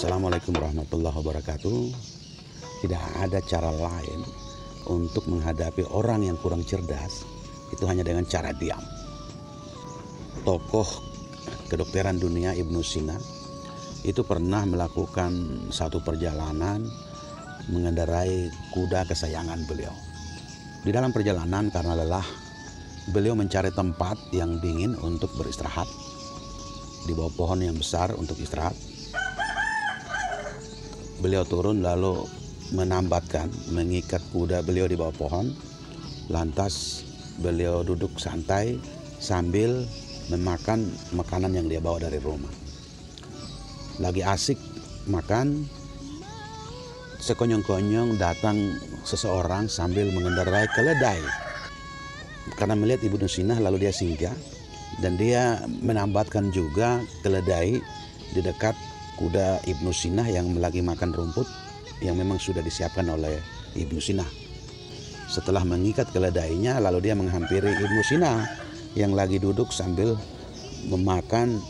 Assalamualaikum warahmatullahi wabarakatuh. Tidak ada cara lain untuk menghadapi orang yang kurang cerdas, itu hanya dengan cara diam. Tokoh kedokteran dunia Ibnu Sina itu pernah melakukan satu perjalanan mengendarai kuda kesayangan beliau. Di dalam perjalanan karena lelah, beliau mencari tempat yang dingin untuk beristirahat di bawah pohon yang besar untuk istirahat. Beliau turun lalu mengikat kuda beliau di bawah pohon. Lantas beliau duduk santai sambil memakan makanan yang dia bawa dari rumah. Lagi asik makan, sekonyong-konyong datang seseorang sambil mengendarai keledai. Karena melihat Ibnu Sina lalu dia singgah dan dia menambatkan juga keledai di dekat kuda Ibnu Sina yang lagi makan rumput yang memang sudah disiapkan oleh Ibnu Sina. Setelah mengikat keledainya lalu dia menghampiri Ibnu Sina yang lagi duduk sambil memakan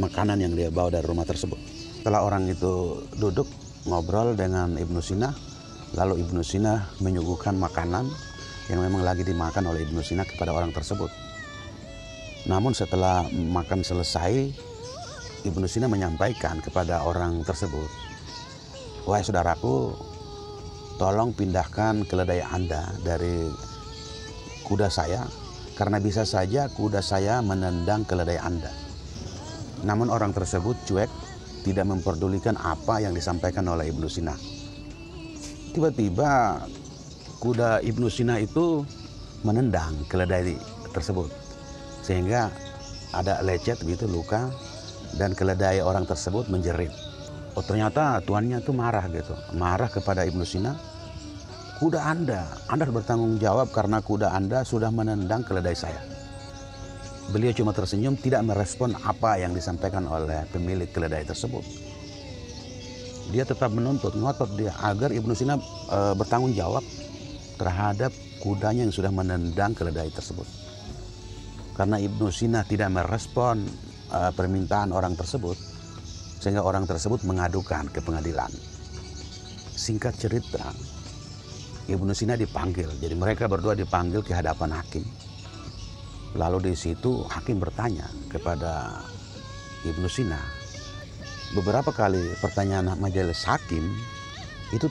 makanan yang dia bawa dari rumah tersebut. Setelah orang itu duduk ngobrol dengan Ibnu Sina, lalu Ibnu Sina menyuguhkan makanan yang memang lagi dimakan oleh Ibnu Sina kepada orang tersebut. Namun setelah makan selesai, Ibnu Sina menyampaikan kepada orang tersebut, "Wahai saudaraku, tolong pindahkan keledai Anda dari kuda saya, karena bisa saja kuda saya menendang keledai Anda." Namun orang tersebut cuek, tidak memperdulikan apa yang disampaikan oleh Ibnu Sina. Tiba-tiba kuda Ibnu Sina itu menendang keledai tersebut, sehingga ada lecet begitu, luka, dan keledai orang tersebut menjerit. Oh, ternyata tuannya tuh marah kepada Ibnu Sina. "Kuda Anda harus bertanggung jawab karena kuda Anda sudah menendang keledai saya." Beliau cuma tersenyum, tidak merespon apa yang disampaikan oleh pemilik keledai tersebut. Dia tetap menuntut, ngotot dia agar Ibnu Sina bertanggung jawab terhadap kudanya yang sudah menendang keledai tersebut. Karena Ibnu Sina tidak merespon permintaan orang tersebut, sehingga orang tersebut mengadukan ke pengadilan. Singkat cerita, Ibnu Sina dipanggil. Jadi mereka berdua dipanggil ke hadapan hakim. Lalu di situ hakim bertanya kepada Ibnu Sina. Beberapa kali pertanyaan majelis hakim itu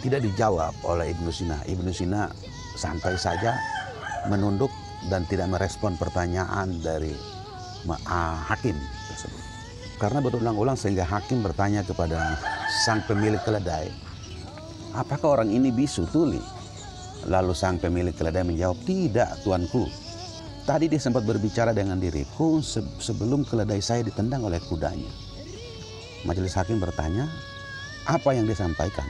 tidak dijawab oleh Ibnu Sina. Ibnu Sina santai saja menunduk dan tidak merespon pertanyaan dari hakim tersebut. Karena berulang-ulang sehingga hakim bertanya kepada sang pemilik keledai, "Apakah orang ini bisu tuli?" Lalu sang pemilik keledai menjawab, "Tidak, tuanku. Tadi dia sempat berbicara dengan diriku sebelum keledai saya ditendang oleh kudanya." Majelis hakim bertanya, "Apa yang disampaikan?"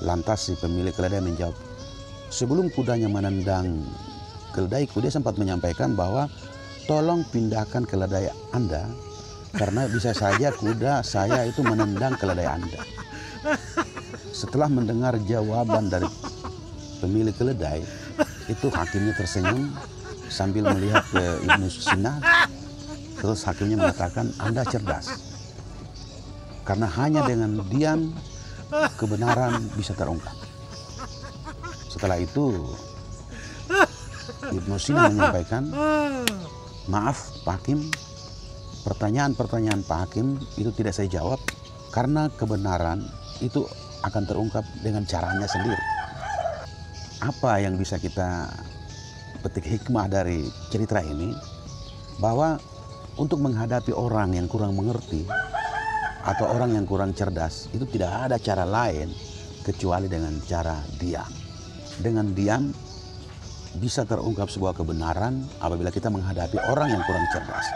Lantas si pemilik keledai menjawab, "Sebelum kudanya menendang keledaiku, dia sempat menyampaikan bahwa tolong pindahkan keledai Anda karena bisa saja kuda saya itu menendang keledai Anda." Setelah mendengar jawaban dari pemilik keledai, itu hakimnya tersenyum sambil melihat ke Ibnu Sina. Terus hakimnya mengatakan, "Anda cerdas. Karena hanya dengan diam kebenaran bisa terungkap." Setelah itu Ibnu Sina menyampaikan, "Maaf Pak Hakim, pertanyaan-pertanyaan Pak Hakim itu tidak saya jawab karena kebenaran itu akan terungkap dengan caranya sendiri." Apa yang bisa kita petik hikmah dari cerita ini? Bahwa untuk menghadapi orang yang kurang mengerti atau orang yang kurang cerdas, itu tidak ada cara lain kecuali dengan cara diam. Dengan diam bisa terungkap sebuah kebenaran apabila kita menghadapi orang yang kurang cerdas.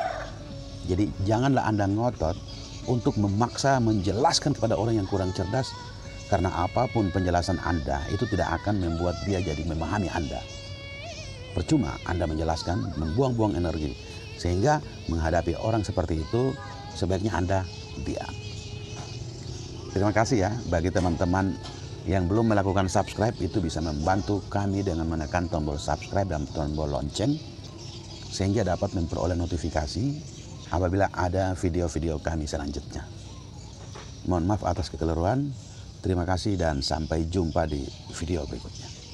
Jadi janganlah Anda ngotot untuk memaksa menjelaskan kepada orang yang kurang cerdas, karena apapun penjelasan Anda itu tidak akan membuat dia jadi memahami Anda. Percuma Anda menjelaskan, membuang-buang energi. Sehingga menghadapi orang seperti itu sebaiknya Anda diam. Terima kasih ya bagi teman-teman yang belum melakukan subscribe, itu bisa membantu kami dengan menekan tombol subscribe dan tombol lonceng sehingga dapat memperoleh notifikasi apabila ada video-video kami selanjutnya. Mohon maaf atas kekeliruan. Terima kasih dan sampai jumpa di video berikutnya.